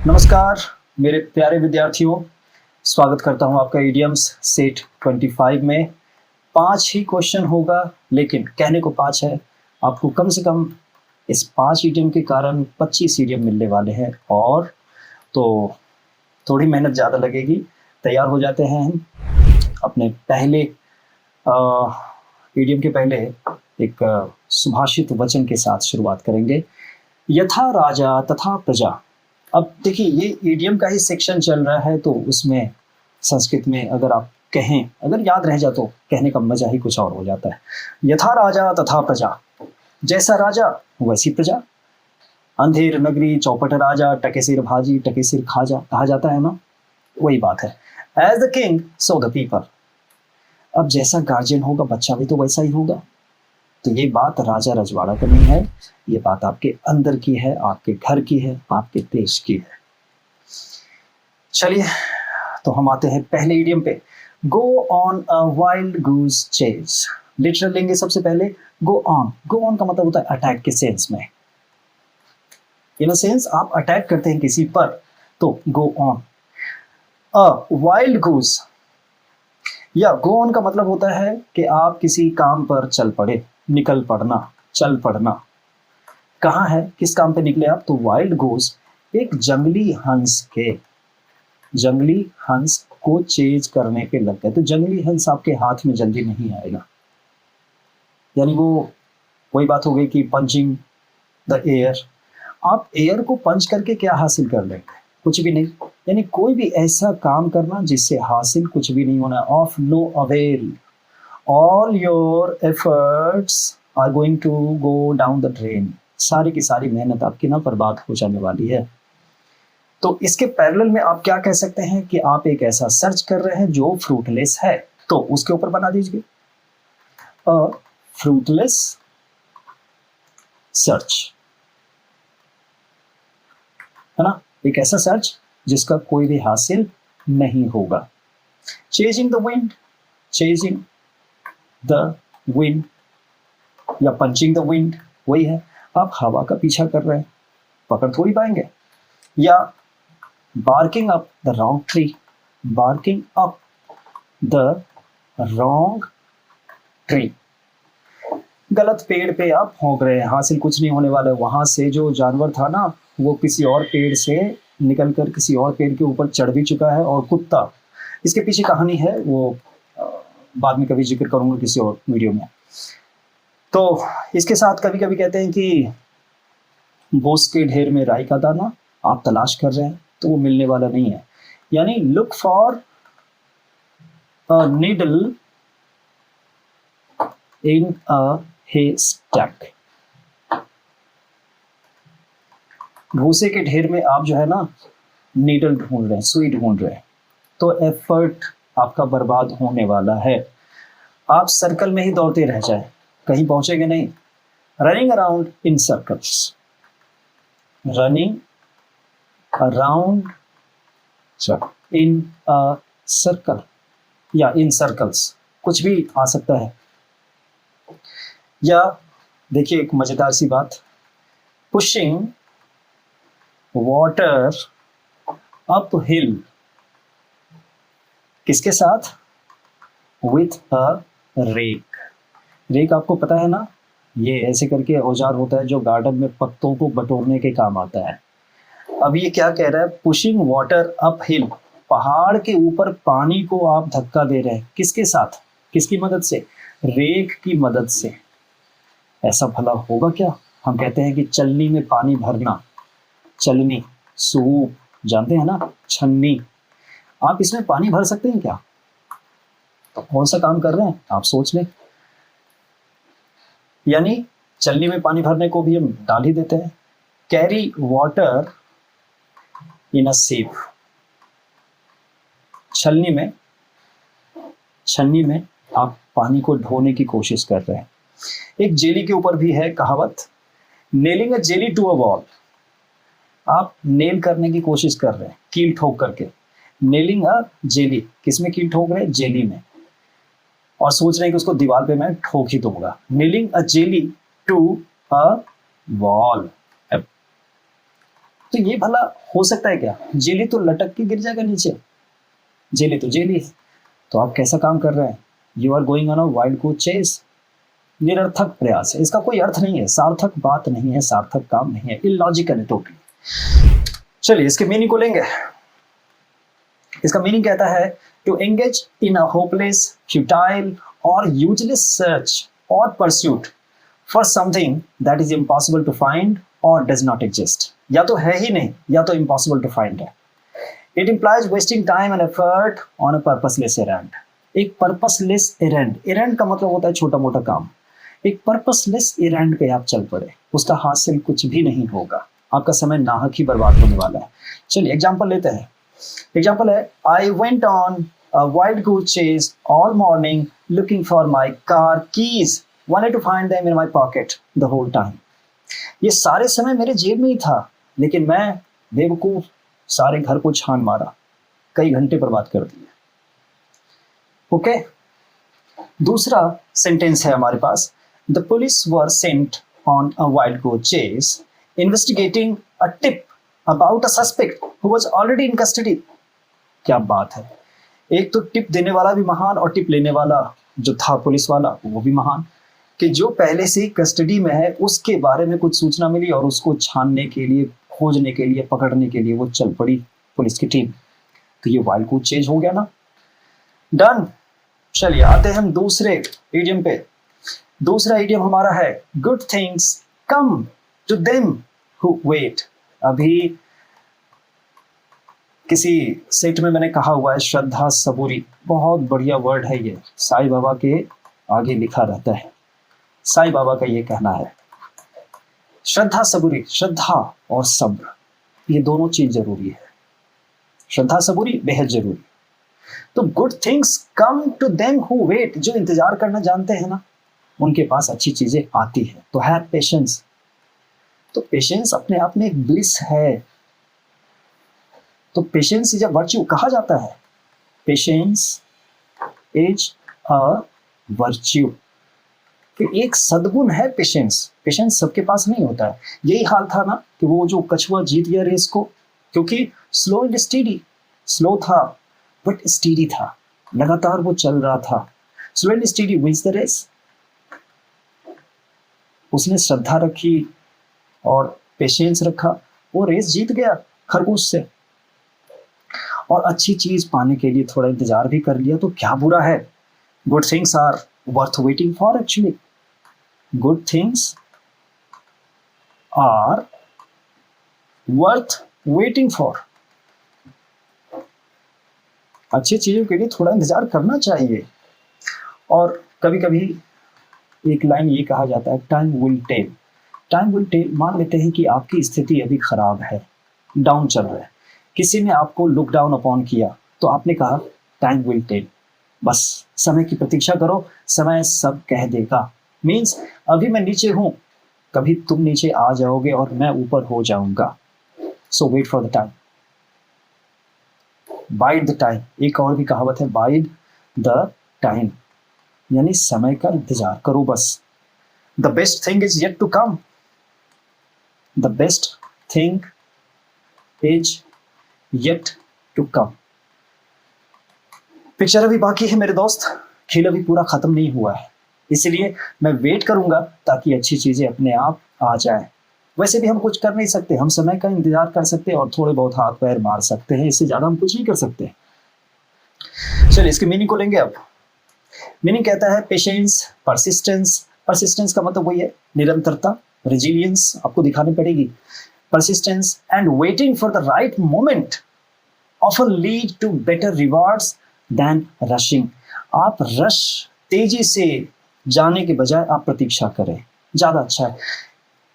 नमस्कार मेरे प्यारे विद्यार्थियों, स्वागत करता हूं आपका ईडियम्स सेट 25 में। 5 ही क्वेश्चन होगा, लेकिन कहने को 5 है। आपको कम से कम इस 5 ईडियम के कारण 25 ईडियम मिलने वाले हैं, और तो थोड़ी मेहनत ज़्यादा लगेगी। तैयार हो जाते हैं हम अपने पहले ईडियम के पहले एक सुभाषित वचन के साथ शुरुआत करेंगे। यथा राजा तथा प्रजा। अब देखिए, ये ईडियम का ही सेक्शन चल रहा है, तो उसमें संस्कृत में अगर आप कहें, अगर याद रह जाए तो कहने का मजा ही कुछ और हो जाता है। यथा राजा तथा प्रजा, जैसा राजा वैसी प्रजा। अंधेर नगरी चौपट राजा, टके सिर भाजी टके सिर खाजा, कहा जाता है ना, वही बात है। As the king so the people. अब जैसा गार्जियन होगा बच्चा भी तो वैसा ही होगा। तो ये बात राजा रजवाड़ा की नहीं है, ये बात आपके अंदर की है, आपके घर की है, आपके देश की है। चलिए, तो हम आते हैं पहले इडियम पे। Go on a wild goose chase. Literal लेंगे सबसे पहले। गो ऑन, गो ऑन का मतलब होता है अटैक के सेंस में। इन सेंस आप अटैक करते हैं किसी पर, तो गो ऑन। अ वाइल्ड गूज या गो ऑन का मतलब होता है कि आप किसी काम पर चल पड़े, निकल पड़ना, चल पड़ना। कहाँ है, किस काम पे निकले आप? तो वाइल्ड गूज एक जंगली हंस को चेज करने पे लग गए। तो जंगली हंस आपके हाथ में जल्दी नहीं आएगा। यानी वो वही बात हो गई कि पंचिंग द एयर। आप एयर को पंच करके क्या हासिल कर लेंगे? कुछ भी नहीं। यानी कोई भी ऐसा काम करना जिससे हासिल कुछ भी नहीं होना। Of no avail, all your efforts are going to go down the drain. सारी की सारी मेहनत आपकी ना बर्बाद हो जाने वाली है। तो इसके पैरेलल में आप क्या कह सकते हैं कि आप एक ऐसा सर्च कर रहे हैं जो फ्रूटलेस है, तो उसके ऊपर बना दीजिए अ फ्रूटलेस सर्च, है ना। एक ऐसा सर्च जिसका कोई भी हासिल नहीं होगा। Chasing the wind, chasing the wind या पंचिंग द विंड वही है। आप हवा का पीछा कर रहे हैं, पकड़ थोड़ी पाएंगे। या barking up the wrong tree, barking up the wrong tree, गलत पेड़ पे आप भौंक रहे हैं, हासिल कुछ नहीं होने वाला है। वहां से जो जानवर था ना, वो किसी और पेड़ से निकलकर किसी और पेड़ के ऊपर चढ़ भी चुका है। और कुत्ता, इसके पीछे कहानी है, वो बाद में कभी जिक्र करूंगा किसी और वीडियो में। तो इसके साथ कभी कभी कहते हैं कि बोस के ढेर में राई का दाना आप तलाश कर रहे हैं, तो वो मिलने वाला नहीं है। यानी look for a needle in a haystack। भूसे के ढेर में आप जो है ना नीडल ढूंढ रहे हैं, सुई ढूंढ रहे हैं, तो एफर्ट आपका बर्बाद होने वाला है। आप सर्कल में ही दौड़ते रह जाए, कहीं पहुंचेंगे नहीं। Running around in circles, running around in a circle या इन सर्कल्स, कुछ भी आ सकता है। या देखिए एक मजेदार सी बात, पुशिंग वाटर अप हिल, किसके साथ? With a rake. रेक आपको पता है ना, ये ऐसे करके औजार होता है जो गार्डन में पत्तों को बटोरने के काम आता है। अब ये क्या कह रहा है? पुशिंग वाटर अप हिल, पहाड़ के ऊपर पानी को आप धक्का दे रहे हैं, किसके साथ, किसकी मदद से? रेक की मदद से। ऐसा भला होगा क्या? हम कहते हैं कि चलनी में पानी भरना, चलनी, सूप जानते हैं ना, छन्नी। आप इसमें पानी भर सकते हैं क्या? तो कौन सा काम कर रहे हैं आप सोच लें। यानी चलनी में पानी भरने को भी हम डाल ही देते हैं। Carry water in a sieve, छन्नी में आप पानी को ढोने की कोशिश कर रहे हैं। एक जेली के ऊपर भी है कहावत, nailing a jelly to a wall. आप नेल करने की कोशिश कर रहे हैं, कील ठोक करके। नेलिंग अ जेली, किसमें कील ठोक रहे हैं? जेली में। और सोच रहे हैं कि उसको दीवार पे मैं ठोक ही दूंगा। Nailing a jelly to a wall. तो ये भला हो सकता है क्या? जेली तो लटक के गिर जाएगा नीचे, जेली तो जेली है। तो आप कैसा काम कर रहे हैं? You are going on a wild goose chase. निरर्थक प्रयास है, इसका कोई अर्थ नहीं है, सार्थक बात नहीं है, सार्थक काम नहीं है, इलॉजिकल है टोटली। चलिए इसके मीनिंग को लेंगे। इसका मीनिंग कहता है to engage in a hopeless, futile और यूजलेस सर्च और pursuit for something that is impossible to find और डज नॉट एग्जिस्ट। या तो है ही नहीं या तो इम्पॉसिबल टू फाइंड है। It implies wasting time and effort on a purposeless errand. एक पर्पसलेस एरेंड, एरेंड का मतलब होता है छोटा मोटा काम। एक पर्पसलेस एरेंड पे आप चल पड़े, उसका हासिल कुछ भी नहीं होगा, आपका समय नाहक ही बर्बाद होने वाला है। चलिए एग्जांपल लेते हैं। एग्जांपल है, I went on a wild goose chase all morning looking for my car keys, wanted to find them in my pocket the whole time. ये सारे समय मेरे जेब में ही था, लेकिन मैं बेवकूफ सारे घर को छान मारा, कई घंटे बर्बाद कर दिए। ओके, दूसरा सेंटेंस है हमारे पास, the police were sent on a wild goose chase investigating a tip about a suspect who was already in custody. क्या बात है, एक तो टिप देने वाला भी महान और टिप लेने वाला जो था पुलिस वाला वो भी महान, कि जो पहले से ही कस्टडी में है उसके बारे में कुछ सूचना मिली और उसको छानने के लिए, खोजने के लिए, पकड़ने के लिए वो चल पड़ी पुलिस की टीम। तो ये वाइल्ड गोस चेस हो गया ना, डन। चलिए आते हैं हम दूसरे इडियम पे। दूसरा इडियम हमारा है good things come to them who wait. अभी किसी सेट में मैंने कहा हुआ है श्रद्धा सबूरी, बहुत बढ़िया वर्ड है ये, साईं बाबा के आगे लिखा रहता है। साईं बाबा का ये कहना है, श्रद्धा सबूरी, श्रद्धा और सब्र ये दोनों चीज जरूरी है। श्रद्धा सबूरी बेहद जरूरी। तो good things come to them who wait, जो इंतजार करना जानते हैं ना उनके पास अच्छी चीजें आती है। तो हैव पेशेंस। तो पेशेंस अपने आप में एक ब्लिस है। तो पेशेंस इज अ वर्च्यू कहा जाता है, पेशेंस इज अ वर्च्यू। तो एक सद्गुण है पेशेंस। पेशेंस सबके पास नहीं होता है। यही हाल था ना कि वो जो कछुआ जीत गया रेस को, क्योंकि स्लो एंड स्टीडी, स्लो था बट स्टीडी था, लगातार वो चल रहा था। Slow and steady wins the race. उसने श्रद्धा रखी और पेशेंस रखा, वो रेस जीत गया खरगोश से। और अच्छी चीज पाने के लिए थोड़ा इंतजार भी कर लिया तो क्या बुरा है। Good things are worth waiting for. Actually good things are worth waiting for. अच्छी चीजों के लिए थोड़ा इंतजार करना चाहिए। और कभी कभी एक लाइन ये कहा जाता है, time will tell. Time will tell, मान लेते हैं कि आपकी स्थिति अभी खराब है, डाउन चल रहा है, किसी ने आपको लुक डाउन अपॉन किया, तो आपने कहा टाइम विल टेल, बस समय की प्रतीक्षा करो, समय सब कह देगा। मीन्स अभी मैं नीचे हूं, कभी तुम नीचे आ जाओगे और मैं ऊपर हो जाऊंगा। So wait for the time, bide the time. एक और भी कहावत है, बाइड द टाइम, यानी समय का इंतजार करो बस। The best thing is yet to come. The best thing is yet to come. Picture अभी बाकी है मेरे दोस्त, खेल अभी पूरा खत्म नहीं हुआ है, इसलिए मैं वेट करूंगा ताकि अच्छी चीजें अपने आप आ जाए। वैसे भी हम कुछ कर नहीं सकते, हम समय का इंतजार कर सकते हैं और थोड़े बहुत हाथ पैर मार सकते हैं, इससे ज्यादा हम कुछ नहीं कर सकते। चलिए इसके मीनिंग को लेंगे अब। मीनिंग कहता है पेशेंस, परसिस्टेंस। परसिस्टेंस का मतलब वही है निरंतरता, रेजिलियंस आपको दिखानी पड़ेगी। persistence and waiting for the right moment often lead to better rewards than rushing. आप रश, तेजी से जाने के बजाय आप प्रतीक्षा करें, ज्यादा अच्छा है।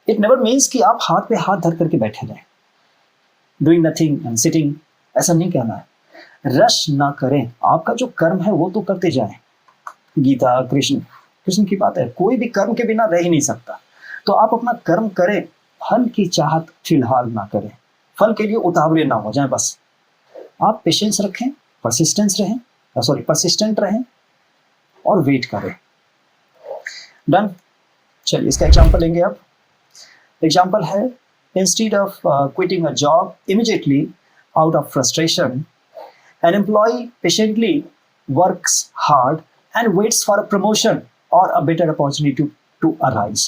इट नेवर मीन्स कि आप हाथ पे हाथ धर करके बैठे रहें, डूइंग नथिंग एंड सिटिंग, ऐसा नहीं कहना है। रश ना करें, आपका जो कर्म है वो तो करते जाएं। गीता, कृष्ण, कृष्ण की बात है, कोई भी कर्म के बिना रह ही नहीं सकता। तो आप अपना कर्म करें, फल की चाहत फिलहाल ना करें, फल के लिए उतावले ना हो जाएं। बस आप पेशेंस रखें, परसिस्टेंस रहें, परसिस्टेंट रहें और वेट करें। डन। चलिए इसका एग्जांपल लेंगे अब। एग्जांपल है Instead of quitting a job immediately out of frustration, an employee patiently works hard and waits for a promotion or a better opportunity to arise.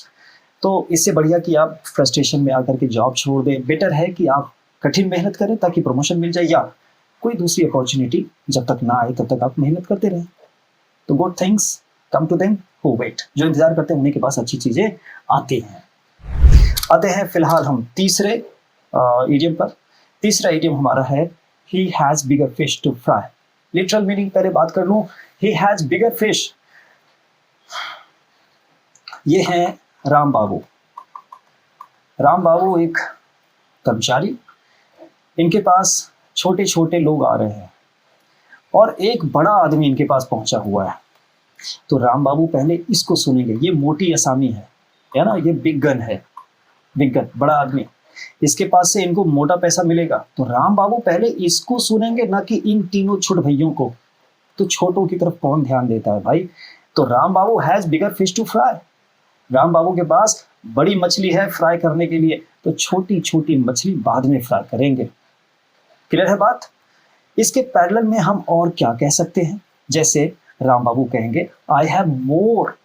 तो इससे बढ़िया कि आप फ्रस्ट्रेशन में आकर के जॉब छोड़ दें, बेटर है कि आप कठिन मेहनत करें ताकि प्रमोशन मिल जाए या कोई दूसरी अपॉर्चुनिटी जब तक ना आए तब तक आप मेहनत करते रहें। तो good things come to them who wait, जो इंतजार करते हैं उन्हीं के पास अच्छी चीजें आती हैं। आते हैं फिलहाल हम तीसरे इडियम पर। तीसरा इडियम हमारा है he has bigger fish to fry. Literal meaning पहले बात कर लूं, ही हैज बिगर फिश, ये है राम बाबू। राम बाबू एक कर्मचारी, इनके पास छोटे छोटे लोग आ रहे हैं और एक बड़ा आदमी इनके पास पहुंचा हुआ है। तो राम बाबू पहले इसको सुनेंगे, ये मोटी असामी है ना, ये बिग गन है, बिग गन बड़ा आदमी, इसके पास से इनको मोटा पैसा मिलेगा। तो राम बाबू पहले इसको सुनेंगे ना कि इन तीनों छोटे भैयों को। तो छोटों की तरफ कौन ध्यान देता है भाई। तो Ram Babu has bigger fish to fry, Ram Babu के पास बड़ी मछली है फ्राई करने के लिए, तो छोटी छोटी मछली बाद में फ्राई करेंगे। क्लियर है बात। इसके पैरेलल में हम और क्या कह सकते हैं, जैसे राम बाबू कहेंगे I have more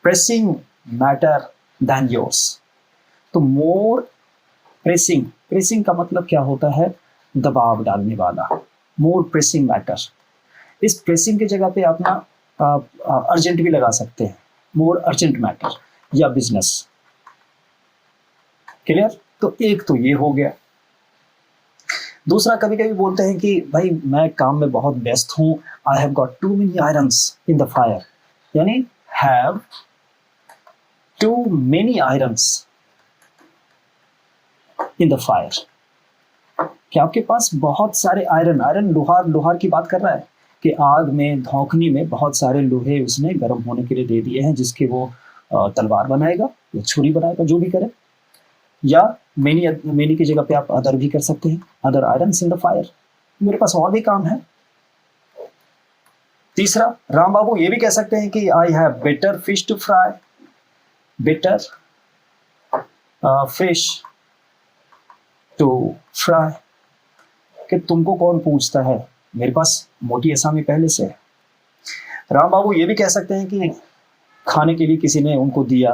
pressing matter than yours. तो मोर प्रेसिंग, प्रेसिंग का मतलब क्या होता है, दबाव डालने वाला, मोर प्रेसिंग मैटर। इस प्रेसिंग की जगह पे आप ना अर्जेंट भी लगा सकते हैं, मोर अर्जेंट मैटर या बिजनेस। क्लियर। तो एक तो ये हो गया। दूसरा, कभी कभी बोलते हैं कि भाई मैं काम में बहुत व्यस्त हूं, I have got too many irons in the fire, यानी have too many irons in the fire. क्या आपके पास बहुत सारे आयरन, आयरन लोहार, लोहार की बात कर रहा है कि आग में, धौंकनी में बहुत सारे लोहे उसने गर्म होने के लिए दे दिए हैं, जिसके वो तलवार बनाएगा या छुरी बनाएगा, जो भी करे। या मेनी, मेनी की जगह पे आप अदर भी कर सकते हैं, other irons in the fire, मेरे पास और भी काम है। तीसरा, राम बाबू ये भी कह सकते हैं कि I have better fish to fry, better fish to fry, कि तुमको कौन पूछता है, मेरे पास मोटी असामी पहले से है। राम बाबू ये भी कह सकते हैं कि खाने के लिए किसी ने उनको दिया,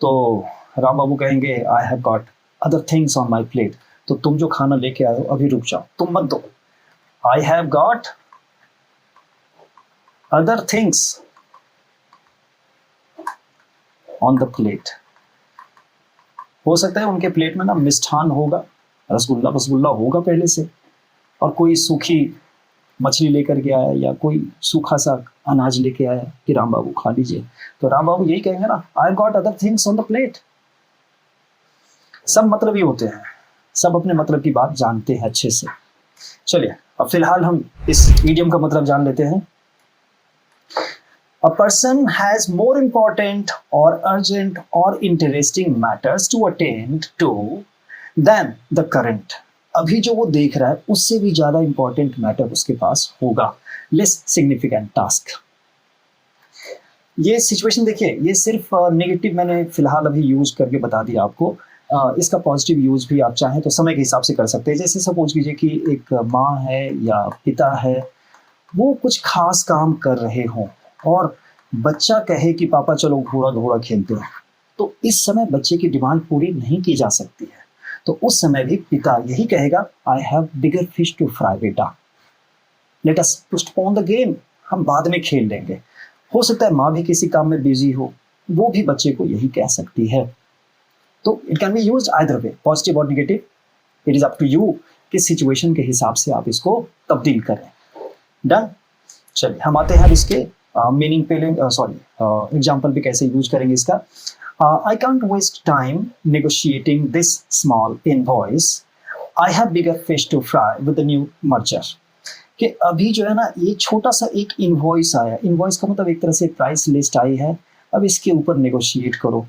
तो राम बाबू कहेंगे I have got other things on my plate, तो तुम जो खाना लेके आए हो अभी रुक जाओ, तुम मत दो, आई have got other things on the plate. हो सकता है उनके प्लेट में ना मिष्ठान होगा, रसगुल्ला वसगुल्ला होगा पहले से, और कोई सूखी मछली लेकर के आया या कोई सूखा सा अनाज लेके आया कि राम बाबू खा लीजिए। तो राम बाबू यही कहेंगे ना, I got other things on the plate. सब मतलब ही होते हैं, सब अपने मतलब की बात जानते हैं अच्छे से। चलिए अब फिलहाल हम इस इडियम का मतलब जान लेते हैं। A person has more important or urgent or interesting matters to attend to than the current. अभी जो वो देख रहा है उससे भी ज्यादा इंपॉर्टेंट मैटर उसके पास होगा, लेस सिग्निफिकेंट टास्क। ये सिचुएशन देखिए, ये सिर्फ नेगेटिव मैंने फिलहाल अभी यूज करके बता दिया आपको। इसका पॉजिटिव यूज भी आप चाहें तो समय के हिसाब से कर सकते हैं। जैसे सपोज कीजिए कि एक माँ है या पिता है, वो कुछ खास काम कर रहे हों और बच्चा कहे कि पापा चलो घोड़ा घोड़ा खेलते हैं, तो इस समय बच्चे की डिमांड पूरी नहीं की जा सकती है। तो उस समय भी पिता यही कहेगा I have bigger fish to fry बेटा, let us postpone the game, हम बाद में खेल लेंगे। हो सकता है माँ भी किसी काम में बिजी हो, वो भी बच्चे को यही कह सकती है। तो it can be used either way, positive और negative, it is up to you कि सिचुएशन के हिसाब से आप इसको तब्दील करें। डन। चलिए हम आते हैं इसके मीनिंग पे, एग्जाम्पल भी कैसे यूज करेंगे इसका। I can't waste time negotiating this small invoice, I have bigger fish to fry with the new merger. कि अभी जो है ना ये छोटा सा एक इनवॉइस आया, इनवॉइस का मतलब एक तरह से प्राइस लिस्ट आई है, अब इसके ऊपर नेगोशिएट करो।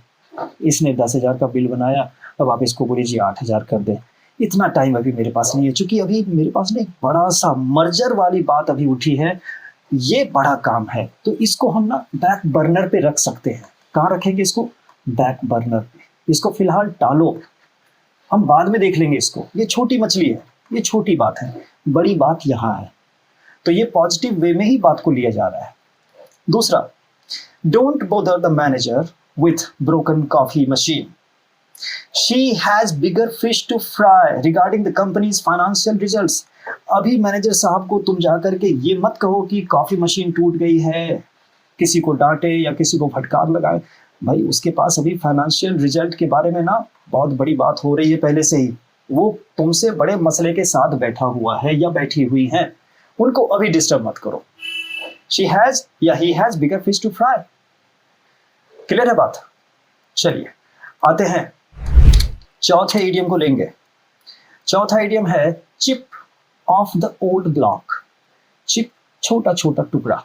इसने 10,000 का बिल बनाया, अब आप इसको बोलिए जी 8,000 कर दें। इतना टाइम अभी मेरे पास नहीं है, चूंकि अभी मेरे पास ना एक बड़ा सा मर्जर वाली बात अभी उठी है, ये बड़ा काम है, तो इसको हम ना बैक बर्नर पे रख सकते हैं। कहाँ रखेंगे इसको? बैक बर्नर पे। इसको फिलहाल टालो, हम बाद में देख लेंगे इसको, ये छोटी मछली है, ये छोटी बात है, बड़ी बात यहाँ है। तो ये पॉजिटिव वे में ही बात को लिया जा रहा है। दूसरा, don't bother the manager with broken coffee machine, she has bigger fish to fry regarding the company's financial results. अभी मैनेजर साहब को तुम जाकर के ये मत कहो कि कॉफी मशीन टूट गई है, किसी को डांटे या किसी को फटकार लगाए। भाई उसके पास अभी फाइनेंशियल रिजल्ट के बारे में ना बहुत बड़ी बात हो रही है पहले से ही, वो तुमसे बड़े मसले के साथ बैठा हुआ है या बैठी हुई है, उनको अभी डिस्टर्ब मत करो। शी हैज या he has bigger fish to fry. Clear है बात? चलिए आते हैं चौथे इडियम को लेंगे। चौथा इडियम है chip off the old block. Chip, छोटा छोटा टुकड़ा।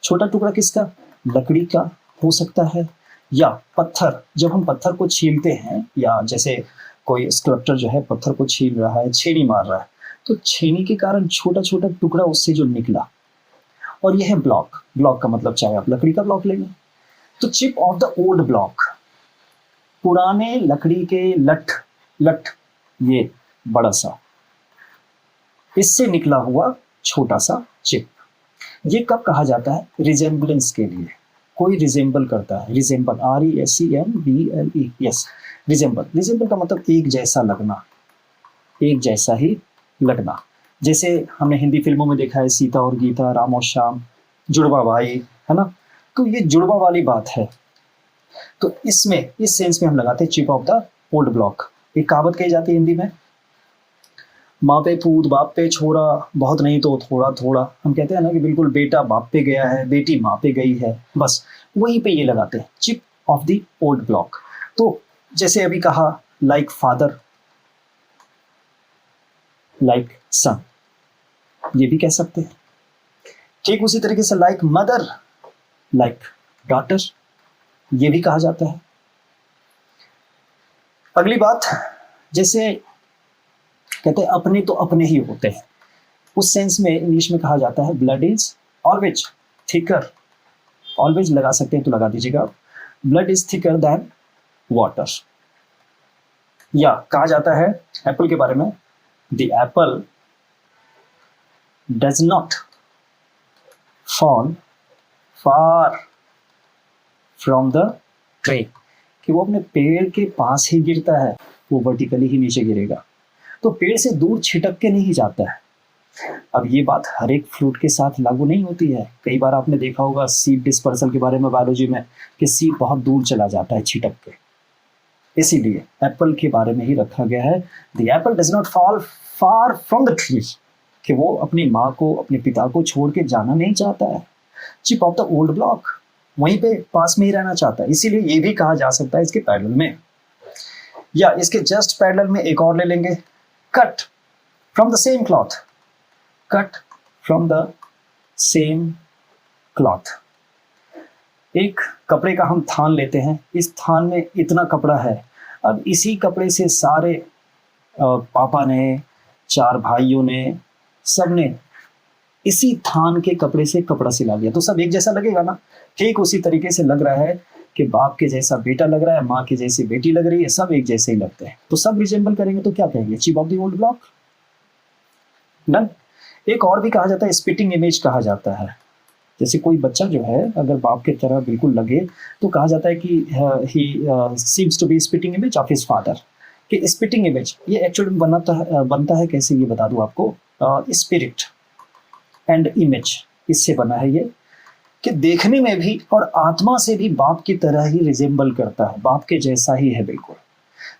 छोटा टुकड़ा किसका? लकड़ी का हो सकता है, या पत्थर। जब हम पत्थर को छीलते हैं, या जैसे कोई स्कल्पटर जो है पत्थर को छील रहा है, छेनी मार रहा है, तो छेनी के कारण छोटा छोटा टुकड़ा उससे जो निकला, और यह है ब्लॉक। ब्लॉक का मतलब चाहे आप लकड़ी का ब्लॉक ले लें। तो chip off the old block, पुराने लकड़ी के लठ, ये बड़ा सा, इससे निकला हुआ छोटा सा चिप। ये कब कहा जाता है? रिजेम्बलेंस के लिए। कोई रिजेंबल करता है, resemble, RESEMBLE, yes, resemble. Resemble का मतलब एक जैसा लगना, एक जैसा ही लगना। जैसे हमने हिंदी फिल्मों में देखा है, सीता और गीता, राम और श्याम, जुड़वा भाई, है ना? तो ये जुड़वा वाली बात है। तो इसमें, इस सेंस में हम लगाते हैं chip off the old block. एक कहावत कही जाती है हिंदी में, माँ पे पूत बाप पे छोरा, बहुत नहीं तो थोड़ा थोड़ा। हम कहते हैं ना कि बिल्कुल बेटा बाप पे गया है, बेटी माँ पे गई है, बस वहीं पे ये लगाते हैं, chip off the old block. तो जैसे अभी कहा, लाइक फादर, लाइक सन, ये भी कह सकते हैं। ठीक उसी तरीके से लाइक मदर, लाइक डॉटर, ये भी कहा जाता है। अगली बात, जैसे कहते हैं अपने तो अपने ही होते हैं, उस सेंस में इंग्लिश में कहा जाता है blood is always thicker. Always लगा सकते हैं तो लगा दीजिएगा, blood is thicker than water. या कहा जाता है एप्पल के बारे में, the Apple does not fall far from the tree, कि वो अपने पेड़ के पास ही गिरता है, वो वर्टिकली ही नीचे गिरेगा, तो पेड़ से दूर छिटक के नहीं जाता है। अब ये बात हर एक फ्रूट के साथ लागू नहीं होती है। कई बार आपने देखा होगा सीड डिस्पर्सल के बारे में बायोलॉजी में, कि सीड बहुत दूर चला जाता है छिटक के, इसीलिए एप्पल के बारे में ही रखा गया है, the Apple does not fall far from the tree, कि वो अपनी माँ को, अपने पिता को छोड़ के जाना नहीं चाहता है। Chip off the old block, वहीं पे पास में ही रहना चाहता है, इसीलिए ये भी कहा जा सकता है इसके पैरेलल में। या इसके जस्ट पैरेलल में एक और ले लेंगे, cut from the same cloth. Cut from the same cloth. एक कपड़े का हम थान लेते हैं, इस थान में इतना कपड़ा है, अब इसी कपड़े से सारे पापा ने, 4 भाइयों ने, सब ने इसी थान के कपड़े से कपड़ा सिला लिया, तो सब एक जैसा लगेगा ना? ठीक उसी तरीके से लग रहा है कि बाप के जैसा बेटा लग रहा है, माँ के जैसी बेटी लग रही है, सब एक जैसे ही लगते हैं, तो सब रिजेंबल करेंगे, तो क्या कहेंगे? Chip off the old block. Done. एक और भी कहा जाता है, स्पिटिंग इमेज कहा जाता है। जैसे कोई बच्चा जो है अगर बाप की तरह बिल्कुल लगे, तो कहा जाता है कि he seems to be spitting image of his father. कि स्पिटिंग इमेज ये एक्चुअली बनता है कैसे, ये बता दूं आपको। स्पिरिट एंड इमेज, इससे बना है ये, कि देखने में भी और आत्मा से भी बाप की तरह ही रिजेंबल करता है, बाप के जैसा ही है बिल्कुल।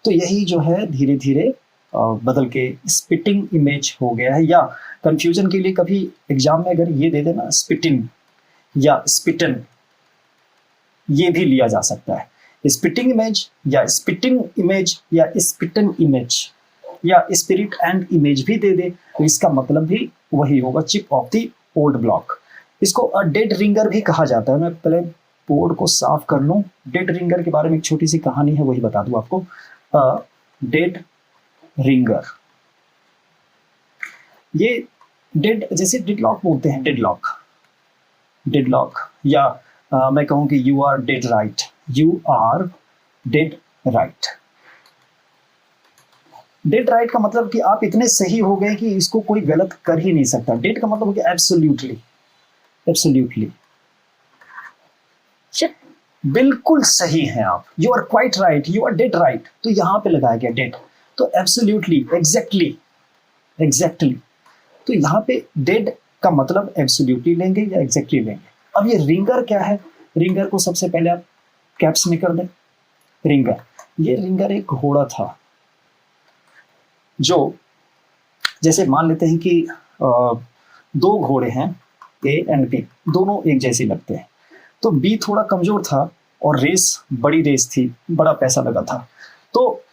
तो यही जो है धीरे धीरे बदल के स्पिटिंग इमेज हो गया है। या कंफ्यूजन के लिए कभी एग्जाम में अगर ये दे देना स्पिटिंग या स्पिटन, ये भी लिया जा सकता है। स्पिटिंग इमेज या स्पिटिंग इमेज या स्पिटन इमेज या स्पिरिट एंड इमेज भी दे दे, तो इसका मतलब भी वही होगा, chip off the old block. इसको डेड रिंगर भी कहा जाता है। मैं पहले बोर्ड को साफ कर लूं। डेड रिंगर के बारे में एक छोटी सी कहानी है, वही बता दूं आपको। डेड रिंगर, ये डेड, जैसे डेडलॉक बोलते हैं, डेडलॉक, डेडलॉक। या मैं कहूं कि you are dead right, you are dead right. Dead right का मतलब कि आप इतने सही हो गए कि इसको कोई गलत कर ही नहीं सकता। डेड का मतलब हो गया एब्सोल्युटली, एब्सोल्युटली बिल्कुल सही हैं आप, you are quite right, you are dead right, तो यहां पे लगाया गया डेड। तो एब्सोल्युटली, एग्जैक्टली, एग्जैक्टली, तो यहाँ पे डेड का मतलब एब्सोल्युटली लेंगे या एग्जैक्टली लेंगे। अब ये रिंगर क्या है, रिंगर को सबसे पहले आप कैप्स में कर दें। रिंगर, ये रिंगर एक घोड़ा था जो, जैसे मान लेते हैं कि दो घोड़े हैं ए एंड बी, दोनों एक जैसे लगते हैं, तो बी थोड़ा कमजोर था और रेस बड़ी रेस थी, बड़ा पैसा लगा था, तो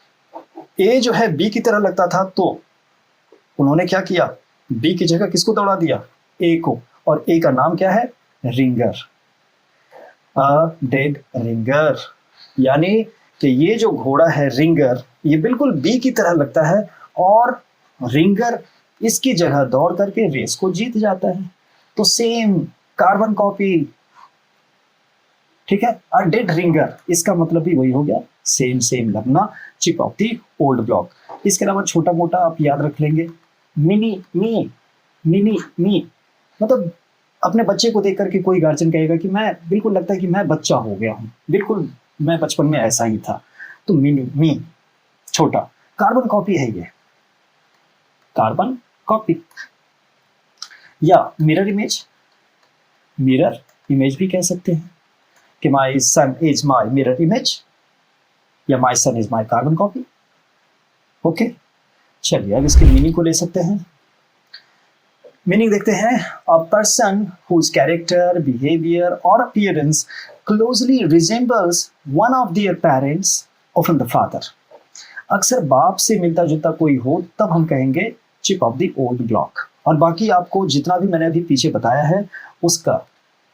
ए जो है बी की तरह लगता था, तो उन्होंने क्या किया, बी की जगह किसको दौड़ा दिया, ए को, और ए का नाम क्या है, रिंगर, अ डेड रिंगर। यानी कि ये जो घोड़ा है रिंगर, ये बिल्कुल बी की तरह लगता है और रिंगर इसकी जगह दौड़ करके रेस को जीत जाता है। तो सेम कार्बन कॉपी, ठीक है। अ डेड रिंगर, इसका मतलब भी वही हो गया, सेम सेम लगना, chip off the old block. इसके अलावा छोटा मोटा आप याद रख लेंगे, मिनी मी, मिनी मी, मतलब अपने बच्चे को देख करके कोई गार्जियन कहेगा कि मैं, बिल्कुल लगता है कि मैं बच्चा हो गया हूँ, बिल्कुल मैं बचपन में ऐसा ही था, तो मिनी मी, छोटा। कार्बन कॉपी है ये, कार्बन कॉपी। या मिरर इमेज, मिरर इमेज भी कह सकते हैं कि my son is my mirror image, या my son is my carbon copy. Okay, चलिए अब इसके मीनिंग को ले सकते हैं। मीनिंग देखते हैं, a person whose character, behaviour और appearance closely resembles one of their parents, often the father. अक्सर बाप से मिलता जुलता कोई हो तब हम कहेंगे chip off the old block. और बाकी आपको जितना भी मैंने अभी पीछे बताया है उसका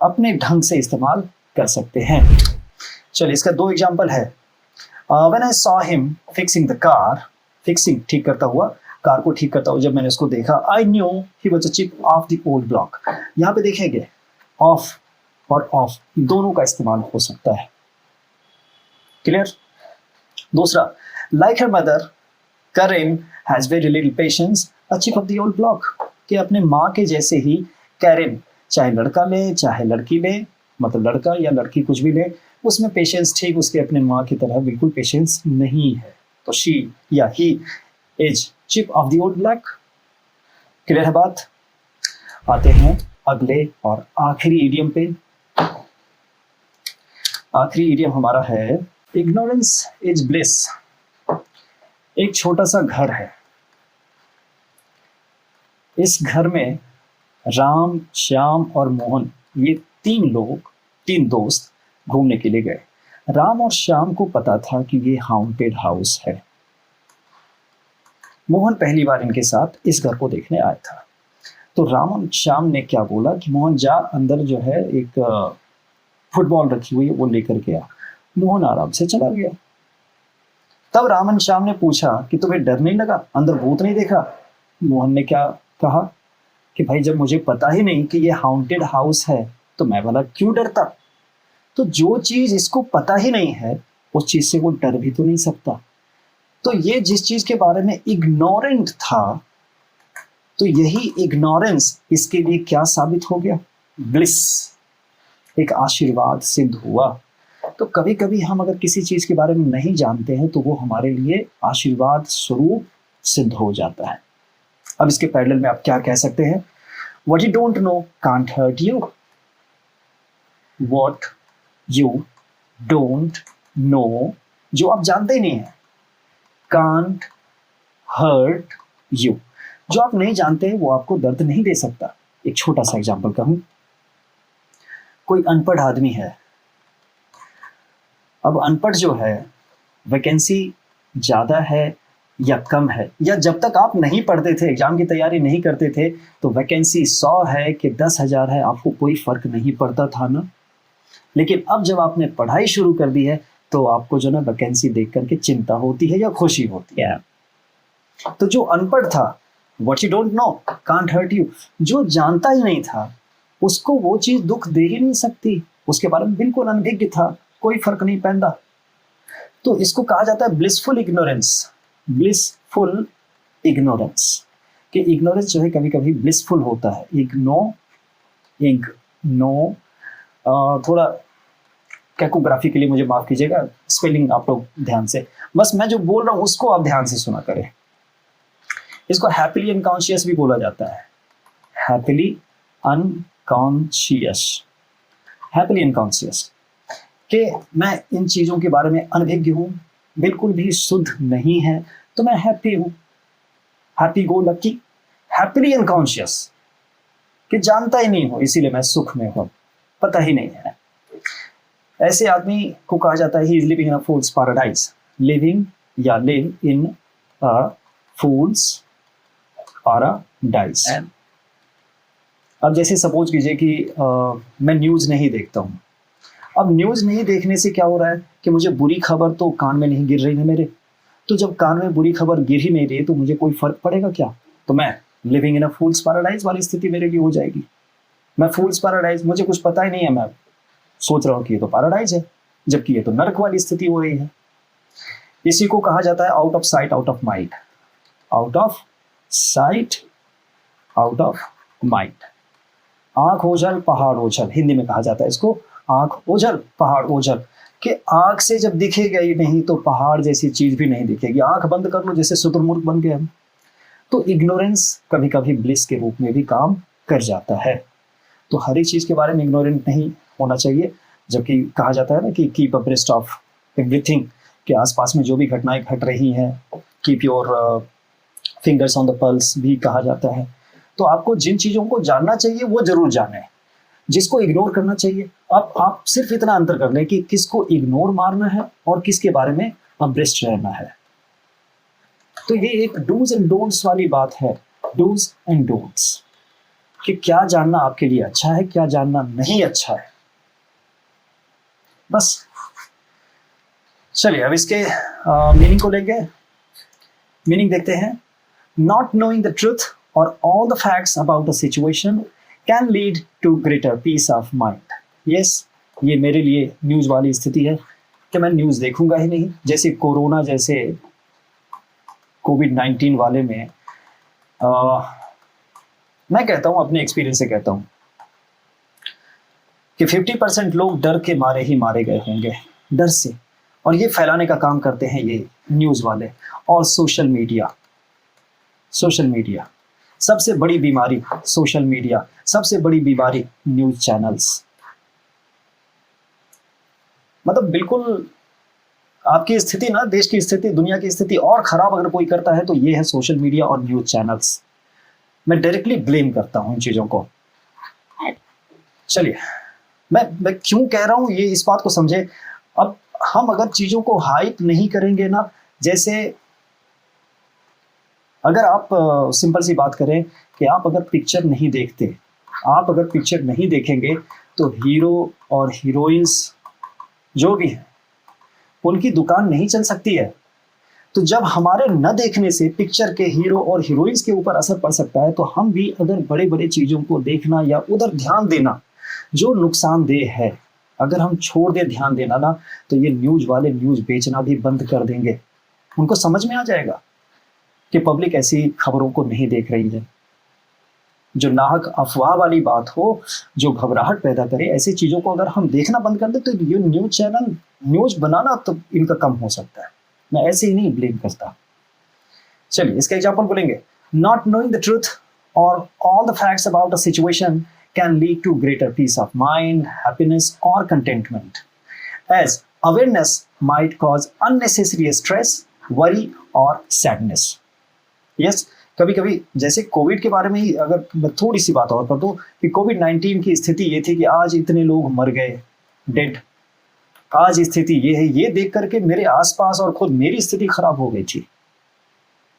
अपने ढंग से इस्तेमाल कर सकते हैं। चलिए इसका दो एग्जाम्पल है। When I saw him fixing the car, fixing ठीक करता हुआ, कार को ठीक करता हुआ जब मैंने उसको देखा, I knew he was a chip off the old block. यहाँ पे देखेंगे ऑफ और ऑफ दोनों का इस्तेमाल हो सकता है। क्लियर। दूसरा, लाइक हर मदर करेन has very little patience, a chip off the old block, कि अपने माँ के जैसे ही कैरेन, चाहे लड़का ले चाहे लड़की ले, मतलब लड़का या लड़की कुछ भी ले, उसमें पेशेंस ठीक उसके अपने माँ की तरह बिल्कुल पेशेंस नहीं है। तो शी या he is chip off the old block. Clear है बात। आते हैं अगले और आखिरी इडियम पे। आखिरी इडियम हमारा है, इग्नोरेंस इज ब्लिस। एक छोटा सा घर है, इस घर में राम, श्याम और मोहन, ये तीन लोग, तीन दोस्त घूमने के लिए गए। राम और श्याम को पता था कि ये हाउंटेड हाउस है। मोहन पहली बार इनके साथ इस घर को देखने आया था। तो राम और श्याम ने क्या बोला कि मोहन जा अंदर जो है एक फुटबॉल रखी हुई है वो लेकर के आ। मोहन आराम से चला गया। तब राम और श्याम ने पूछा कि तुम्हें डर नहीं लगा, अंदर भूत नहीं देखा? मोहन ने क्या कहा कि भाई जब मुझे पता ही नहीं कि ये हाउंटेड हाउस है तो मैं भला क्यों डरता। तो जो चीज इसको पता ही नहीं है उस चीज से वो डर भी तो नहीं सकता। तो ये जिस चीज के बारे में इग्नोरेंट था, तो यही इग्नोरेंस इसके लिए क्या साबित हो गया, ब्लिस, एक आशीर्वाद सिद्ध हुआ। तो कभी कभी हम अगर किसी चीज के बारे में नहीं जानते हैं तो वो हमारे लिए आशीर्वाद स्वरूप सिद्ध हो जाता है। अब इसके पैरेलल में आप क्या कह सकते हैं, what you don't know can't hurt you, what you don't know, जो आप जानते ही नहीं है, कांट हर्ट यू, जो आप नहीं जानते हैं वो आपको दर्द नहीं दे सकता। एक छोटा सा एग्जांपल कहूं, कोई अनपढ़ आदमी है। अब अनपढ़ जो है, वैकेंसी ज्यादा है या कम है, या जब तक आप नहीं पढ़ते थे, एग्जाम की तैयारी नहीं करते थे, तो वैकेंसी 100 है कि 10,000 है, आपको कोई फर्क नहीं पड़ता था ना। लेकिन अब जब आपने पढ़ाई शुरू कर दी है तो आपको जो ना वैकेंसी देख करके चिंता होती है या खुशी होती है। तो जो अनपढ़ था, what you don't know can't hurt you, जो जानता ही नहीं था उसको वो चीज दुख दे ही नहीं सकती, उसके बारे में बिल्कुल अनभिज्ञ था, कोई फर्क नहीं पैदा। तो इसको कहा जाता है ब्लिसफुल इग्नोरेंस, ब्लिसफुल इग्नोरेंस, कि इग्नोरेंस जो है कभी कभी ब्लिसफुल होता है। इग्नो थोड़ा कैकोग्राफी के लिए मुझे माफ कीजिएगा, स्पेलिंग आप लोग ध्यान से, बस मैं जो बोल रहा हूँ उसको आप ध्यान से सुना करें। इसको हैप्पीली अनकॉन्शियस भी बोला जाता है, हैप्पीली अनकॉन्शियस, हैप्पीली अनकॉन्शियस, कि मैं इन चीज़ों के बारे में अनभिज्ञ हूँ, बिल्कुल भी शुद्ध नहीं है, तो मैं हैप्पी हूँ, happy go lucky. Happily unconscious, कि जानता ही नहीं हो इसीलिए मैं सुख में हूँ, पता ही नहीं है। ऐसे आदमी को कहा जाता है he is living in a fool's paradise, living या live in a fool's paradise. अब जैसे सपोज कीजिए कि मैं न्यूज़ नहीं देखता हूँ। अब न्यूज़ नहीं देखने से क्या हो रहा है कि मुझे बुरी खबर तो कान में नहीं गिर रही है मेरे, तो जब कान में बुरी खबर गिर ही नहीं रही तो मुझे कोई फर्क पड़ेगा क्या? तो मैं living in a fool's paradise वाली स्थिति मेरे लिए हो जाएगी। मैं फूल्स पैराडाइज, मुझे कुछ पता ही नहीं है, मैं सोच रहा हूँ कि ये तो पैराडाइज है, जबकि ये तो नर्क वाली स्थिति हो रही है। इसी को कहा जाता है out of sight out of mind, out of sight out of mind. आंख ओझल पहाड़ ओझल, हिंदी में कहा जाता है इसको आंख ओझल पहाड़ ओझल, कि आंख से जब दिखेगा ही नहीं तो पहाड़ जैसी चीज भी नहीं दिखेगी। आंख बंद कर लो जैसे शुतुरमुर्ग बन गए हम। तो इग्नोरेंस कभी कभी ब्लिस के रूप में भी काम कर जाता है। तो हर एक चीज के बारे में इग्नोरेंट नहीं होना चाहिए, जबकि कहा जाता है ना कि कीप अब्रेस्ट ऑफ एवरीथिंग, के आसपास में जो भी घटनाएं घट रही हैं, keep your fingers on the pulse भी कहा जाता है। तो आपको जिन चीजों को जानना चाहिए वो जरूर जाने, जिसको इग्नोर करना चाहिए आप सिर्फ इतना अंतर कर लें कि किसको इग्नोर मारना है और किसके बारे में अब्रेस्ट रहना है। तो ये एक डूज एंड डोंट्स वाली बात है, डूज एंड डोंट्स, कि क्या जानना आपके लिए अच्छा है, क्या जानना नहीं अच्छा है। बस चलिए अब इसके मीनिंग को लेंगे। मीनिंग देखते हैं। नॉट नोइंग द ट्रूथ और all the facts about the situation can lead to greater peace of mind. Yes, ये मेरे लिए न्यूज़ वाली स्थिति है कि मैं न्यूज़ देखूंगा ही नहीं। जैसे कोरोना जैसे कोविड-19 वाले में मैं कहता हूँ, अपने एक्सपीरियंस से कहता हूँ कि 50% लोग डर के मारे ही मारे गए होंगे, डर से। और ये फैलाने का काम करते हैं ये न्यूज़ वाले और सोशल मीडिया। सोशल मीडिया सबसे बड़ी बीमारी, सोशल मीडिया सबसे बड़ी बीमारी, न्यूज़ चैनल्स। मतलब बिल्कुल आपकी स्थिति ना, देश की स्थिति, दुनिया की स्थिति और खराब अगर कोई करता है तो ये है सोशल मीडिया और न्यूज़ चैनल्स। मैं डायरेक्टली ब्लेम करता हूं इन चीज़ों को। चलिए मैं क्यों कह रहा हूं ये, इस बात को समझे। अब हम अगर चीज़ों को हाइप नहीं करेंगे ना, जैसे अगर आप सिंपल सी बात करें कि आप अगर पिक्चर नहीं देखते, आप अगर पिक्चर नहीं देखेंगे तो हीरो और हीरोइंस जो भी हैं उनकी दुकान नहीं चल सकती है। तो जब हमारे न देखने से पिक्चर के हीरो और हीरोइंस के ऊपर असर पड़ सकता है, तो हम भी अगर बड़े बड़े चीज़ों को देखना या उधर ध्यान देना जो नुकसानदेह है, अगर हम छोड़ दे ध्यान देना ना, तो ये न्यूज़ वाले न्यूज़ बेचना भी बंद कर देंगे। उनको समझ में आ जाएगा कि पब्लिक ऐसी खबरों को नहीं देख रही है। जो नाहक अफवाह वाली बात हो, जो घबराहट पैदा करे, ऐसी चीज़ों को अगर हम देखना बंद कर दें तो ये न्यूज़ चैनल, न्यूज़ बनाना तो इनका कम हो सकता है। मैं ऐसे ही नहीं ब्लेम करता। चलिए इसका एग्जाम्पल बोलेंगे। नॉट नोइंग द ट्रूथ और all the facts about a situation can lead to greater peace of mind, happiness और contentment, as awareness might cause unnecessary stress, worry और सैडनेस। यस, कभी कभी जैसे कोविड के बारे में ही अगर मैं थोड़ी सी बात और कर दूं कि कोविड-19 की स्थिति ये थी कि आज इतने लोग मर गए, डेड, आज स्थिति ये है, ये देख करके मेरे आसपास और खुद मेरी स्थिति खराब हो गई थी।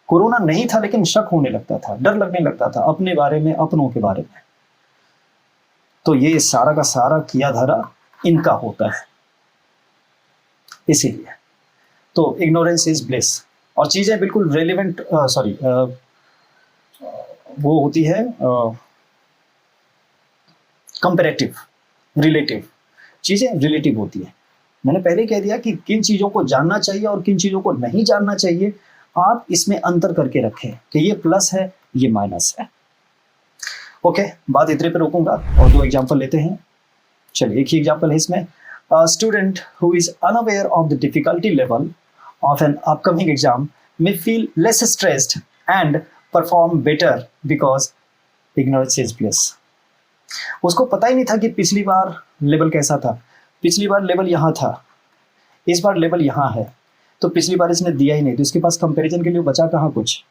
कोरोना नहीं था लेकिन शक होने लगता था, डर लगने लगता था अपने बारे में, अपनों के बारे में। तो ये सारा का सारा किया धरा इनका होता है। इसीलिए तो इग्नोरेंस इज ब्लिस। और चीजें बिल्कुल रेलिवेंट, वो होती है कंपैरेटिव, रिलेटिव। चीजें रिलेटिव होती है। मैंने पहले कह दिया कि किन चीज़ों को जानना चाहिए और किन चीज़ों को नहीं जानना चाहिए, आप इसमें अंतर करके रखें कि ये प्लस है, ये माइनस है। ओके, बात इतने पे रोकूंगा और दो एग्जाम्पल लेते हैं। चलिए, एक ही एग्जाम्पल है इसमें। Student who is unaware of the difficulty level of an upcoming exam may feel less stressed and perform better because ignorance is bliss. उसको पता ही नहीं था कि पिछली बार लेवल कैसा था। पिछली बार लेवल यहाँ था, इस बार लेवल यहाँ है, तो पिछली बार इसने दिया ही नहीं, तो इसके पास कंपैरिजन के लिए बचा कहाँ कुछ।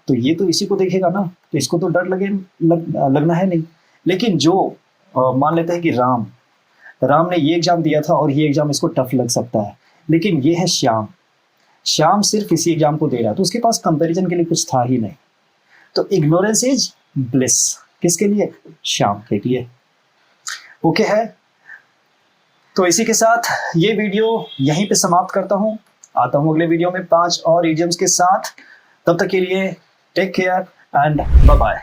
तो ये तो इसी को देखेगा ना, तो इसको तो डर लगना है नहीं। लेकिन जो मान लेते हैं कि राम ने ये एग्जाम दिया था और ये एग्जाम इसको टफ लग सकता है, लेकिन ये है श्याम सिर्फ इसी एग्जाम को दे रहा है, तो उसके पास कंपैरिजन के लिए कुछ था ही नहीं। तो इग्नोरेंस इज ब्लिस किसके लिए? श्याम के लिए। ओके है, तो इसी के साथ ये वीडियो यहीं पे समाप्त करता हूँ। आता हूँ अगले वीडियो में 5 और इडियम्स के साथ। तब तक के लिए take care and bye bye.